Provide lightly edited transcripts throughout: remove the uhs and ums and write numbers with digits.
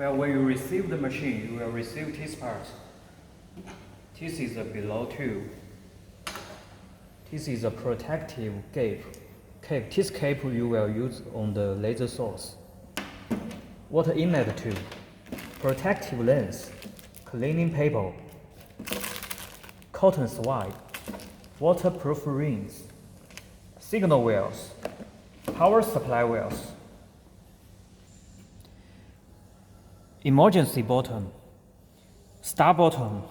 Well, when you receive the machine, you will receive this part. This is a below tube. This is a protective cape. This cape you will use on the laser source. Water inlet tube, protective lens, cleaning paper, cotton swab, waterproof rings, signal wheels, power supply wheels, emergency button, start button,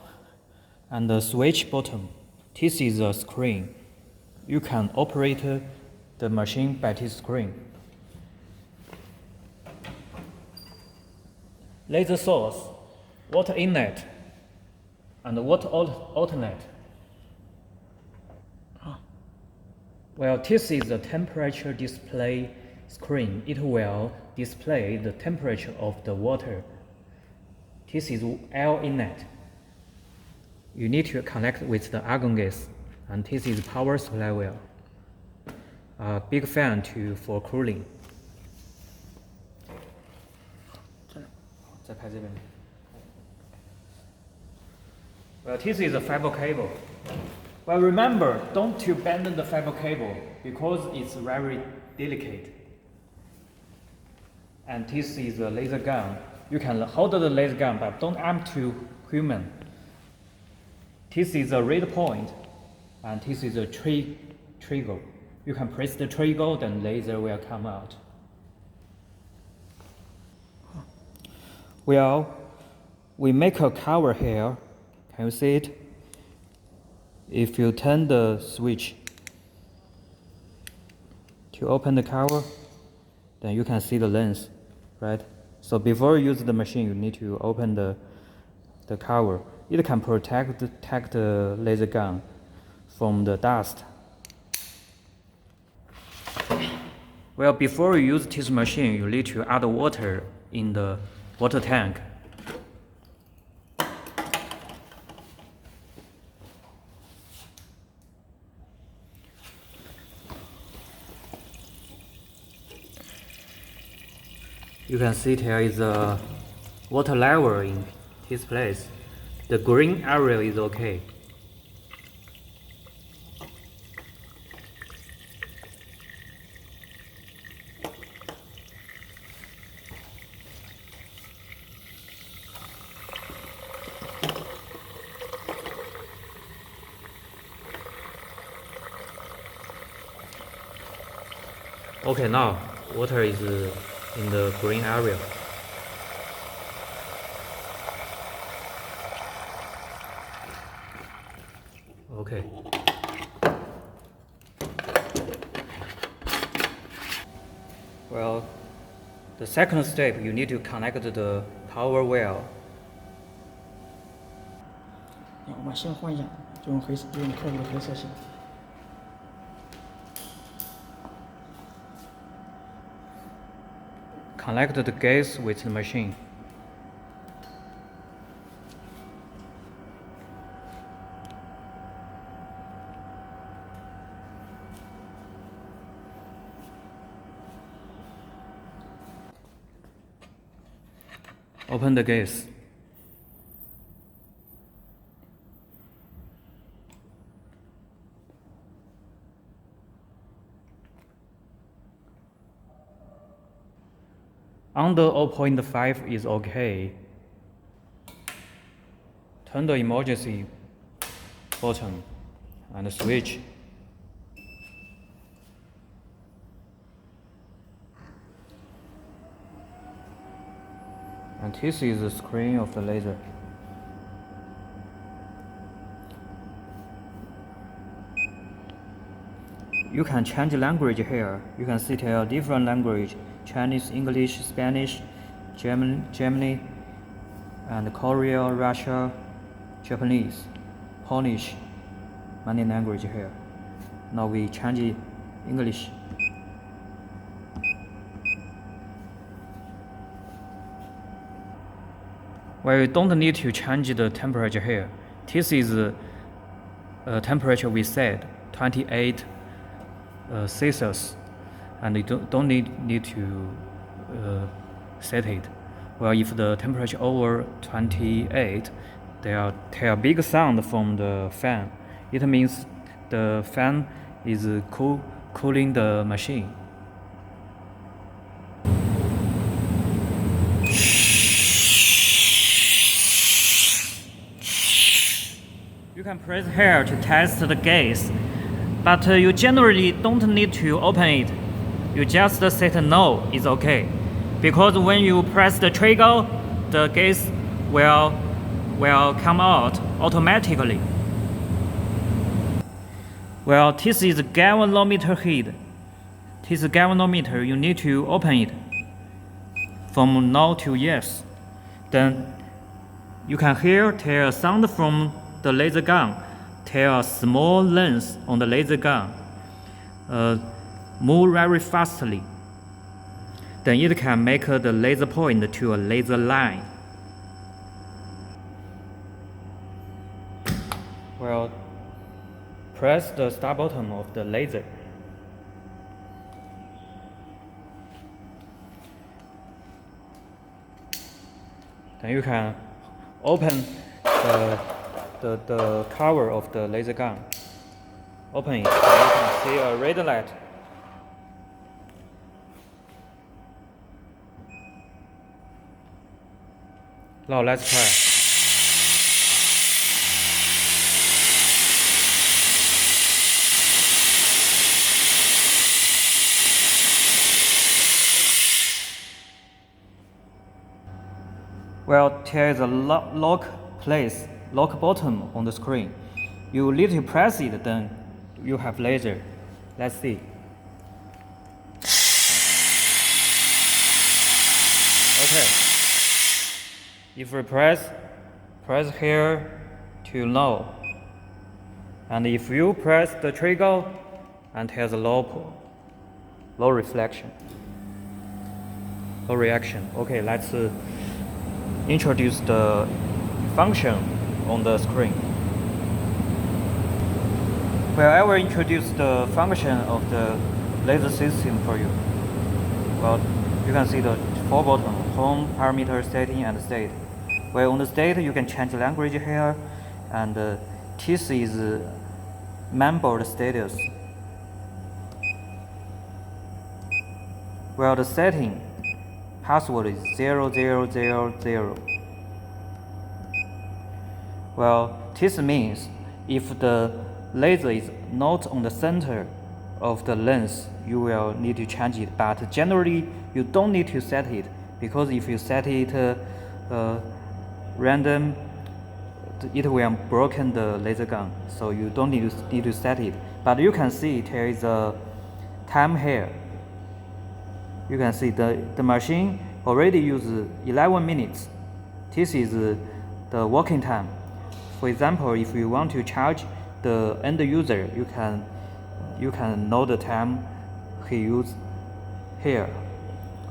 and the switch button. This is a screen. You can operate the machine by this screen. Laser source, water inlet, and water outlet. Well, this is a temperature display screen. It will display the temperature of the water. This is air inlet. You need to connect with the argon gas, and this is power supply wheel. A big fan for cooling. 再拍这边。Well, this is a fiber cable. Well, remember, don't to bend the fiber cable because it's very delicate. And this is a laser gun. You can hold the laser gun, but don't aim too human. This is a red point, and this is a trigger. You can press the trigger, then laser will come out. Well, we make a cover here. Can you see it? If you turn the switch to open the cover, then you can see the lens, right? So before you use the machine, you need to open the cover. It can protect the laser gun from the dust. Well, before you use this machine, you need to add water in the water tank. You can see there is a water level in this place. The green area is okay. Okay, now water is in the green area. Okay. Well, the second step, you need to connect the power wheel. 我们先换一下，就用刻度的黑色线。Connect the gas with the machine. Open the gas. Under 0.5 is okay. Turn the emergency button and switch. And this is the screen of the laser. You can change language here. You can see here different language: Chinese, English, Spanish, Germany, and Korea, Russia, Japanese, Polish. Many language here. Now we change English. Well, you don't need to change the temperature here. This is the temperature we set, 28 Celsius, and you don't need to set it. Well, if the temperature over 28, there are big sound from the fan. It means the fan is cooling the machine. You can press here to test the gas, but you generally don't need to open it. You just say no, it's okay. Because when you press the trigger, the gas will come out automatically. Well, this is galvanometer heat. This galvanometer, you need to open it from no to yes. Then you can hear the sound from the laser gun. There are small lens on the laser gun. Move very fastly. Then it can make the laser point to a laser line. Well, press the start button of the laser. Then you can open the cover of the laser gun. Open it, and you can see a red light. Now let's try. Well, there is a lock button on the screen. You need to press it, then you have laser. Let's see. Okay. If we press here to no, and if you press the trigger, and has a low reflection, low reaction. Okay, let's introduce the function on the screen. Well, I will introduce the function of the laser system for you. Well, you can see the 4 buttons: home, parameter, setting, and state. Well, on the state, you can change the language here, and this is mainboard status. Well, the setting password is 0000. Well, this means if the laser is not on the center of the lens, you will need to change it. But generally, you don't need to set it, because if you set it random, it will broken the laser gun. So you don't need to set it. But you can see there is a time here. You can see the machine already uses 11 minutes. This is the working time. For example, if you want to charge the end user, you can know the time he used here.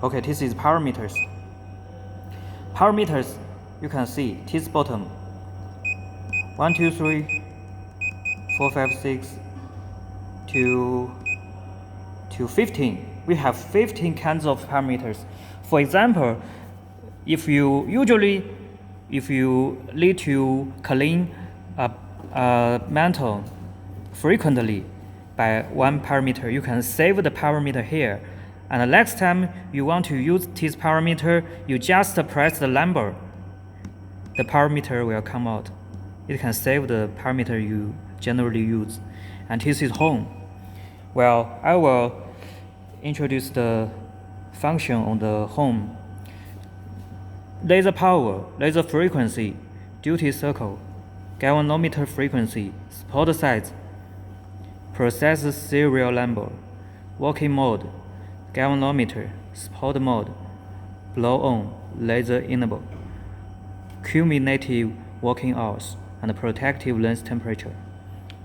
Okay, this is parameters. Parameters, you can see this bottom 1, 2, 3, 4, 5, 6 to 15. We have 15 kinds of parameters. For example, if you need to clean a mantle frequently by 1 parameter, you can save the parameter here. And the next time you want to use this parameter, you just press the number. The parameter will come out. It can save the parameter you generally use. And this is home. Well, I will introduce the function on the home. Laser power, laser frequency, duty cycle, galvanometer frequency, spot size, process serial number, working mode, galvanometer, spot mode, blow on, laser enable, cumulative working hours, and protective lens temperature.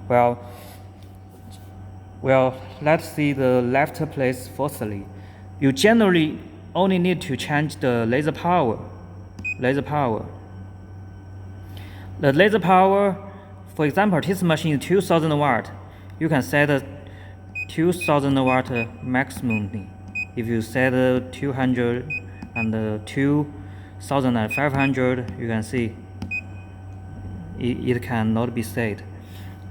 Well, let's see the left place firstly. You generally only need to change the laser power. The laser power, for example, this machine is 2000 watt. You can set 2000 watt maximum. If you set 202, 1500, you can see it cannot be set.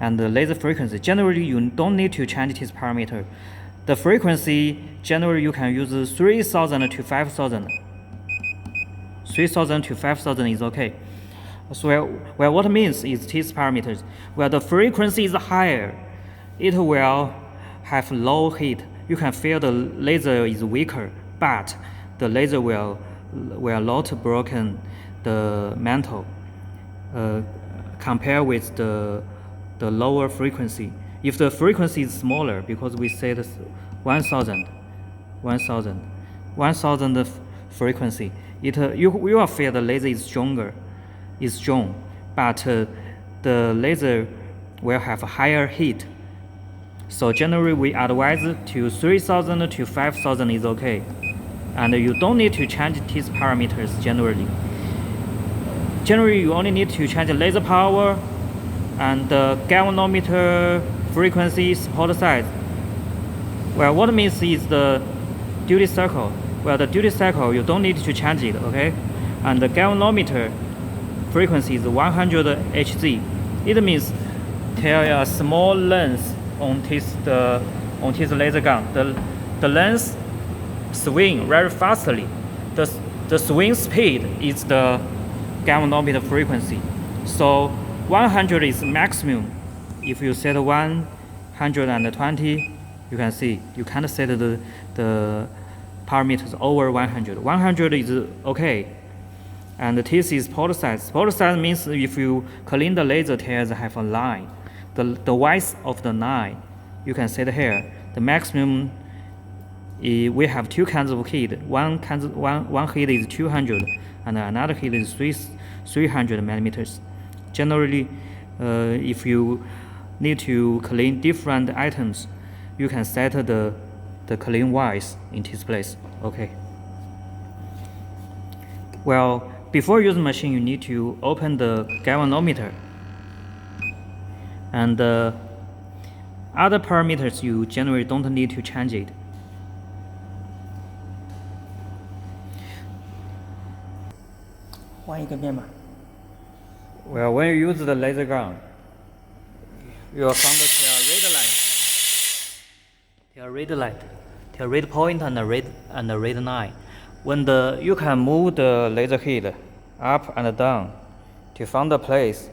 And the laser frequency, generally you don't need to change this parameter. The frequency, generally you can use 3000 to 5000. 3000 to 5000 is okay. So well, what it means is these parameters. Where the frequency is higher, it will have low heat. You can feel the laser is weaker, but the laser will not broken the mantle compared with the lower frequency. If the frequency is smaller, because we set 1000 frequency, you will feel the laser is strong, but the laser will have higher heat. So generally we advise to 3000 to 5000 is okay, and you don't need to change these parameters generally. Generally you only need to change laser power and the galvanometer frequency support size. Well, what it means is the duty cycle. Well, the duty cycle you don't need to change it, okay? And the galvanometer frequency is 100 Hz. It means tell a small length on this laser gun. The length swing very fastly. The swing speed is the galvanometer frequency. So 100 is maximum. If you set 120, you can see you can't set the parameters over 100. 100 is okay. And this is port size. Port size means if you clean the laser tails have a line, the width of the line, you can set here. The maximum, we have two kinds of heat. One heat is 200, and another heat is 300 millimeters. Generally, if you need to clean different items, you can set the clean width in this place. Okay. Well, before using machine, you need to open the galvanometer, and other parameters you generally don't need to change it. Well, when you use the laser gun, you will find the red point and the red line. When you can move the laser head up and down to find the place.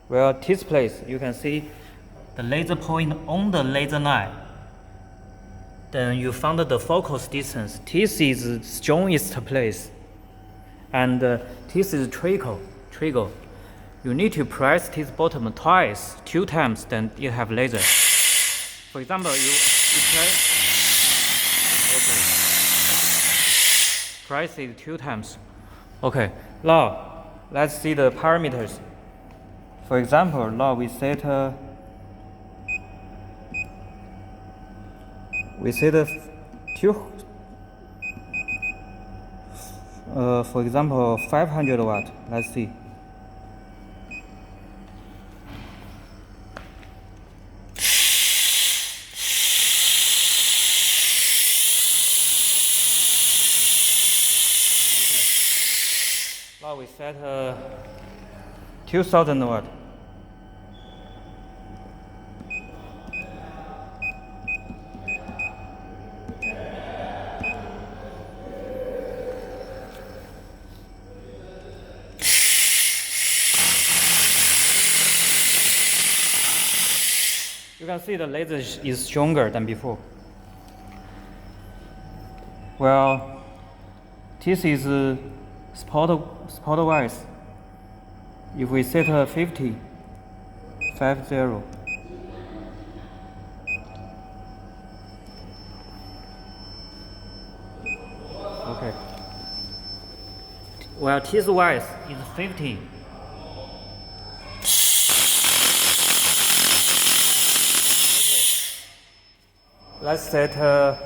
Well, this place you can see the laser point on the laser line. Then you found the focus distance. This is strongest place, and this is trigger. You need to press this button twice, 2 times, then you have laser. For example, you press it 2 times. Okay, now let's see the parameters. For example, now we set for example 500 watt. Let's see. Now we set 2000 watt. You can see the laser is stronger than before. Well, this is spot wise. If we set 50, okay. Well, this wise is 50. Let's set to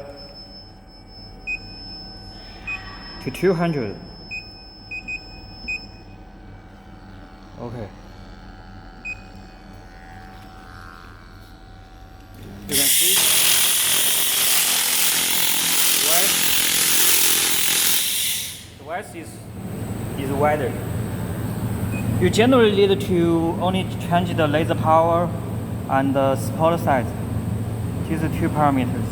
200. Okay. You can see the width is wider. You generally need to only change the laser power and the support size. These are two parameters.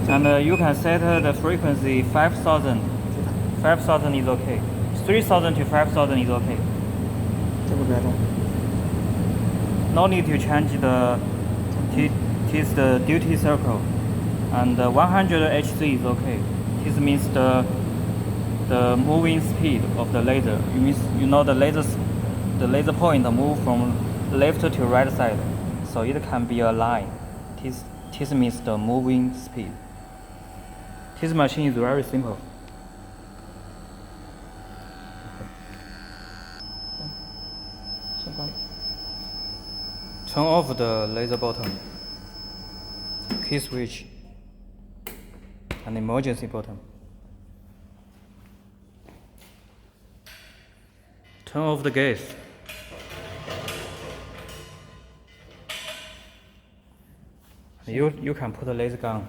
And you can set the frequency 5,000. 5,000 is okay. 3,000 to 5,000 is okay. 这不改动。 No need to change the the duty circle. And 100 Hz is okay. This means the moving speed of the laser. You know the laser point move from left to right side, so it can be a line. This means the moving speed. This machine is very simple. Turn off the laser button, key switch, and emergency button. Turn off the gas. You can put the laser gun.